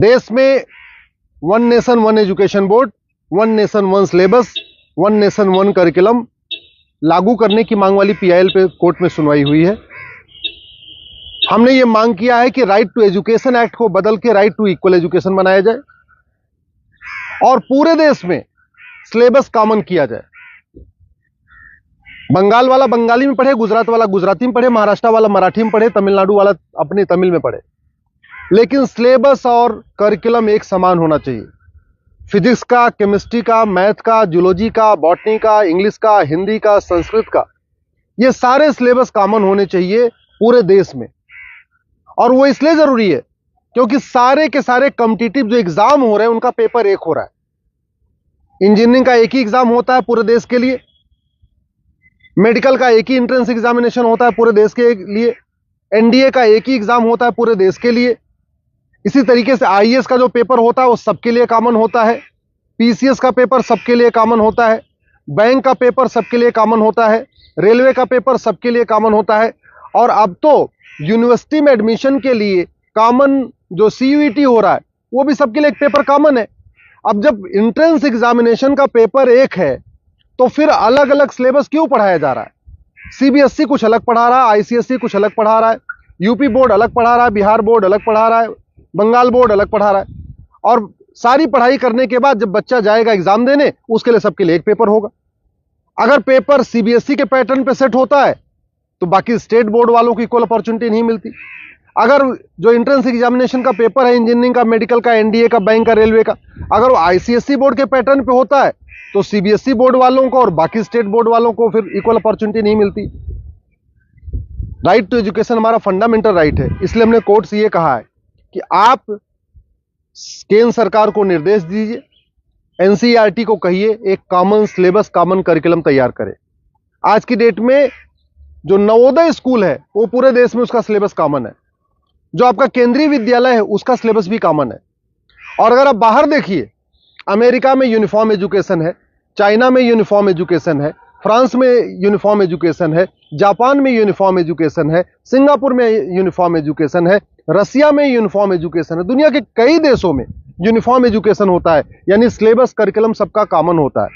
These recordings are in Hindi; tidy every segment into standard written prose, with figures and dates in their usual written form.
देश में one nation one education board, one nation one syllabus, one nation one curriculum लागू करने की मांग वाली पीआईएल पे कोर्ट में सुनवाई हुई है। हमने ये मांग किया है कि राइट टू एजुकेशन एक्ट को बदल के राइट टू इक्वल एजुकेशन बनाया जाए और पूरे देश में सिलेबस कॉमन किया जाए। बंगाल वाला बंगाली में पढ़े, गुजरात वाला गुजराती में पढ़े, महाराष्ट्र वाला मराठी में पढ़े, तमिलनाडु वाला अपनी तमिल में पढ़े, लेकिन सिलेबस और करिकुलम एक समान होना चाहिए। फिजिक्स का, केमिस्ट्री का, मैथ का, जूलॉजी का, बॉटनी का, इंग्लिश का, हिंदी का, संस्कृत का, ये सारे सिलेबस कॉमन होने चाहिए पूरे देश में। और वो इसलिए जरूरी है क्योंकि सारे के सारे कॉम्पिटिटिव जो एग्जाम हो रहे हैं उनका पेपर एक हो रहा है। इंजीनियरिंग का एक ही एग्जाम होता है पूरे देश के लिए, मेडिकल का एक ही एंट्रेंस एग्जामिनेशन होता है पूरे देश के लिए, एनडीए का एक ही एग्जाम होता है पूरे देश के लिए। इसी तरीके से आईएएस का जो पेपर होता है वो सबके लिए कॉमन होता है, पीसीएस का पेपर सबके लिए कॉमन होता है, बैंक का पेपर सबके लिए कॉमन होता है, रेलवे का पेपर सबके लिए कॉमन होता है। और अब तो यूनिवर्सिटी में एडमिशन के लिए कॉमन जो सीयूईटी हो रहा है वो भी सबके लिए एक पेपर कॉमन है। अब जब एंट्रेंस एग्जामिनेशन का पेपर एक है तो फिर अलग अलग सिलेबस क्यों पढ़ाया जा रहा है? सीबीएसई कुछ अलग पढ़ा रहा है, आईसीएसई कुछ अलग पढ़ा रहा है, यूपी बोर्ड अलग पढ़ा रहा है, बिहार बोर्ड अलग पढ़ा रहा है, बंगाल बोर्ड अलग पढ़ा रहा है। और सारी पढ़ाई करने के बाद जब बच्चा जाएगा एग्जाम देने, उसके लिए सबके लिए एक पेपर होगा। अगर पेपर सीबीएसई के पैटर्न पे सेट होता है तो बाकी स्टेट बोर्ड वालों को इक्वल अपॉर्चुनिटी नहीं मिलती। अगर जो एंट्रेंस एग्जामिनेशन का पेपर है इंजीनियरिंग का, मेडिकल का, एनडीए का, बैंक का, रेलवे का, अगर वो आईसीएसई बोर्ड के पैटर्न पे होता है तो सीबीएसई बोर्ड वालों को और बाकी स्टेट बोर्ड वालों को फिर इक्वल अपॉर्चुनिटी नहीं मिलती। राइट टू एजुकेशन हमारा फंडामेंटल राइट है, इसलिए हमने कोर्ट से ये कहा है कि आप केंद्र सरकार को निर्देश दीजिए, एनसीईआरटी को कहिए एक कॉमन सिलेबस, कॉमन करिकुलम तैयार करे। आज की डेट में जो नवोदय स्कूल है वो पूरे देश में उसका सिलेबस कॉमन है, जो आपका केंद्रीय विद्यालय है उसका सिलेबस भी कॉमन है। और अगर आप बाहर देखिए, अमेरिका में यूनिफॉर्म एजुकेशन है, चाइना में यूनिफॉर्म एजुकेशन है, फ्रांस में यूनिफॉर्म एजुकेशन है, जापान में यूनिफॉर्म एजुकेशन है, सिंगापुर में यूनिफॉर्म एजुकेशन है, रसिया में यूनिफॉर्म एजुकेशन है, दुनिया के कई देशों में यूनिफॉर्म एजुकेशन होता है, यानी सिलेबस करिकुलम सबका कॉमन होता है।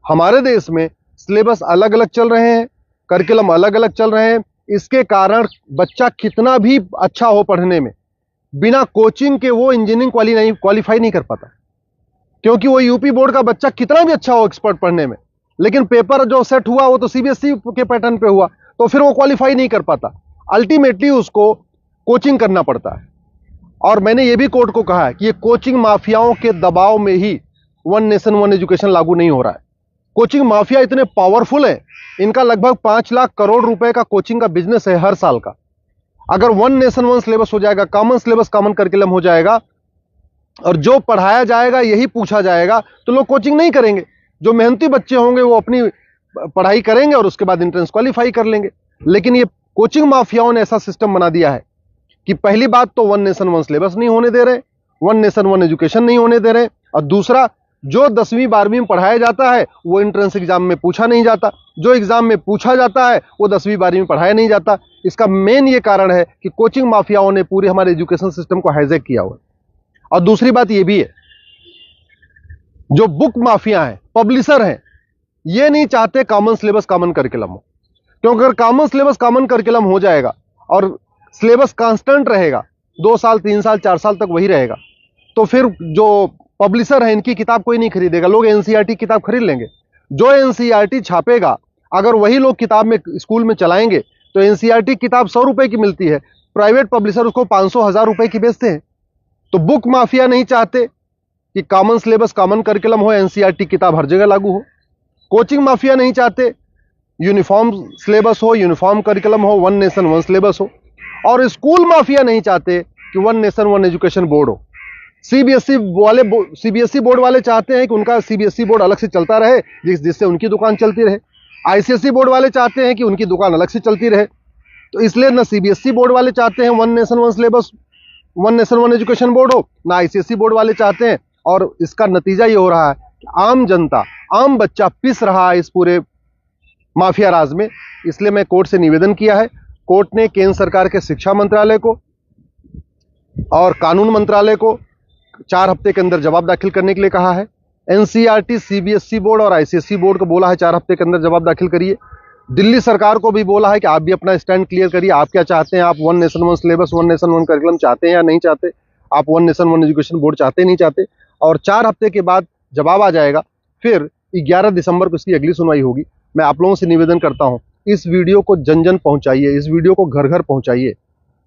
हमारे देश में सिलेबस अलग अलग चल रहे हैं, करिकुलम अलग अलग चल रहे हैं। इसके कारण बच्चा कितना भी अच्छा हो पढ़ने में, बिना कोचिंग के वो इंजीनियरिंग क्वालिफाई नहीं कर पाता, क्योंकि वो यूपी बोर्ड का बच्चा कितना भी अच्छा हो एक्सपर्ट पढ़ने में, लेकिन पेपर जो सेट हुआ वो तो सीबीएसई के पैटर्न पे हुआ, तो फिर वो क्वालिफाई नहीं कर पाता। अल्टीमेटली उसको कोचिंग करना पड़ता है। और मैंने ये भी कोर्ट को कहा है कि ये कोचिंग माफियाओं के दबाव में ही वन नेशन वन एजुकेशन लागू नहीं हो रहा है। कोचिंग माफिया इतने पावरफुल है, इनका लगभग 5 लाख करोड़ रुपए का कोचिंग का बिजनेस है हर साल का। अगर वन नेशन वन सिलेबस हो जाएगा, कॉमन सिलेबस, कॉमन करिकुलम हो जाएगा और जो पढ़ाया जाएगा यही पूछा जाएगा, तो लोग कोचिंग नहीं करेंगे। जो मेहनती बच्चे होंगे वो अपनी पढ़ाई करेंगे और उसके बाद एंट्रेंस क्वालिफाई कर लेंगे। लेकिन ये कोचिंग माफियाओं ने ऐसा सिस्टम बना दिया है कि पहली बात तो वन नेशन वन सिलेबस नहीं होने दे रहे, वन नेशन वन एजुकेशन नहीं होने दे रहे, और दूसरा जो 10वीं 12वीं में पढ़ाया जाता है वो एंट्रेंस एग्जाम में पूछा नहीं जाता, जो एग्जाम में पूछा जाता है वो 10वीं 12वीं में पढ़ाया नहीं जाता। इसका मेन ये कारण है कि कोचिंग माफियाओं ने पूरे हमारे एजुकेशन सिस्टम को हाईजैक किया हुआ है। और दूसरी बात ये भी है, जो बुक माफिया हैं, पब्लिशर हैं, ये नहीं चाहते कॉमन सिलेबस कॉमन करिकुलम हो, क्योंकि अगर कॉमन सिलेबस कॉमन करिकुलम हो जाएगा और सिलेबस कांस्टेंट रहेगा, 2 साल 3 साल 4 साल तक वही रहेगा, तो फिर जो पब्लिशर है इनकी किताब कोई नहीं खरीदेगा, लोग एनसीईआरटी किताब खरीद लेंगे। जो एनसीईआरटी छापेगा अगर वही लोग किताब में स्कूल में चलाएंगे तो एनसीईआरटी किताब 100 रुपए की मिलती है, प्राइवेट पब्लिशर उसको 500-1000 रुपए की बेचते हैं। तो बुक माफिया नहीं चाहते कि कॉमन सिलेबस कॉमन करिकुलम हो, एनसीईआरटी किताब हर जगह लागू हो। कोचिंग माफिया नहीं चाहते यूनिफॉर्म सिलेबस हो, यूनिफॉर्म करिकुलम हो, वन नेशन वन सिलेबस हो। और स्कूल माफिया नहीं चाहते कि one nation one education board हो। सीबीएसई बोर्ड वाले चाहते हैं कि उनका सीबीएसई बोर्ड अलग से चलता रहे, जिससे उनकी दुकान चलती रहे। आईसीएसई बोर्ड वाले चाहते हैं कि उनकी दुकान अलग से चलती रहे। तो इसलिए ना सीबीएसई बोर्ड वाले चाहते हैं one nation one syllabus, one nation one education board हो, ना आईसीएसई बोर्ड वाले चाहते हैं। और इसका नतीजा ये हो रहा है कि आम जनता, आम बच्चा पिस रहा है इस पूरे माफिया राज में। इसलिए मैं कोर्ट से निवेदन किया है। कोर्ट ने केंद्र सरकार के शिक्षा मंत्रालय को और कानून मंत्रालय को 4 हफ्ते के अंदर जवाब दाखिल करने के लिए कहा है। एनसीईआरटी, सीबीएसई बोर्ड और आईसीएसई बोर्ड को बोला है 4 हफ्ते के अंदर जवाब दाखिल करिए। दिल्ली सरकार को भी बोला है कि आप भी अपना स्टैंड क्लियर करिए, आप क्या चाहते हैं, आप one nation one syllabus, one nation one curriculum चाहते हैं या नहीं चाहते, आप one nation one education board चाहते नहीं चाहते। और 4 हफ्ते के बाद जवाब आ जाएगा, फिर 11 दिसंबर को इसकी अगली सुनवाई होगी। मैं आप लोगों से निवेदन करता हूं, इस वीडियो को जन जन पहुंचाइए, इस वीडियो को घर घर पहुंचाइए।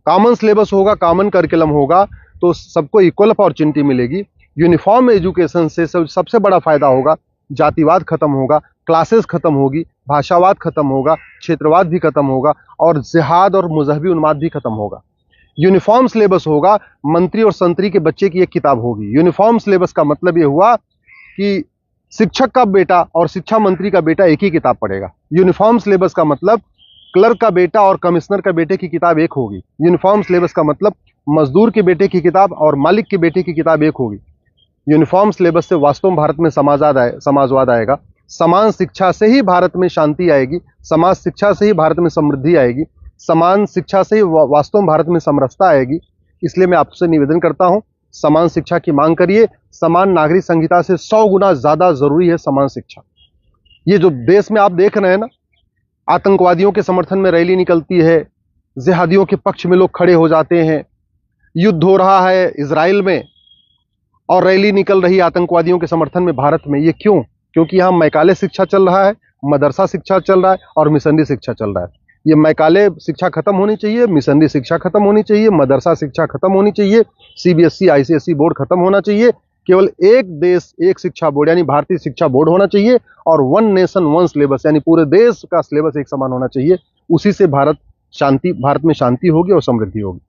कॉमन सिलेबस होगा, कॉमन करिकुलम होगा तो सबको इक्वल अपॉर्चुनिटी मिलेगी। यूनिफॉर्म एजुकेशन से सबसे बड़ा फायदा होगा, जातिवाद खत्म होगा, क्लासेस खत्म होगी, भाषावाद खत्म होगा, क्षेत्रवाद भी खत्म होगा और जिहाद और मजहबी उन्माद भी खत्म होगा। यूनिफॉर्म सिलेबस होगा, मंत्री और संतरी के बच्चे की एक किताब होगी। यूनिफॉर्म सिलेबस का मतलब यह हुआ कि शिक्षक का बेटा और शिक्षा मंत्री का बेटा एक ही किताब पढ़ेगा। यूनिफॉर्म सिलेबस का मतलब क्लर्क का बेटा और कमिश्नर का बेटे की किताब एक होगी। यूनिफॉर्म सिलेबस का मतलब मजदूर के बेटे की किताब और मालिक के बेटे की किताब एक होगी। यूनिफॉर्म सिलेबस से वास्तव में भारत में समाजवाद आएगा। समान शिक्षा से ही भारत में शांति आएगी, समाज शिक्षा से ही भारत में समृद्धि आएगी, समान शिक्षा से ही वास्तव में भारत में समरसता आएगी। इसलिए मैं आपसे निवेदन करता हूं, समान शिक्षा की मांग करिए। समान नागरिक संहिता से 100 गुना ज्यादा जरूरी है समान शिक्षा। ये जो देश में आप देख रहे हैं ना, आतंकवादियों के समर्थन में रैली निकलती है, जिहादियों के पक्ष में लोग खड़े हो जाते हैं, युद्ध हो रहा है इजराइल में और रैली निकल रही है आतंकवादियों के समर्थन में भारत में। ये क्यों? क्योंकि यहाँ मैकाले शिक्षा चल रहा है, मदरसा शिक्षा चल रहा है और मिशनरी शिक्षा चल रहा है। ये मैकाले शिक्षा खत्म होनी चाहिए, मिशनरी शिक्षा खत्म होनी चाहिए, मदरसा शिक्षा खत्म होनी चाहिए, सीबीएसई आईसीएसई बोर्ड खत्म होना चाहिए। केवल एक देश एक शिक्षा बोर्ड यानी भारतीय शिक्षा बोर्ड होना चाहिए और वन नेशन वन सिलेबस यानी पूरे देश का सिलेबस एक समान होना चाहिए। उसी से भारत में शांति होगी और समृद्धि होगी।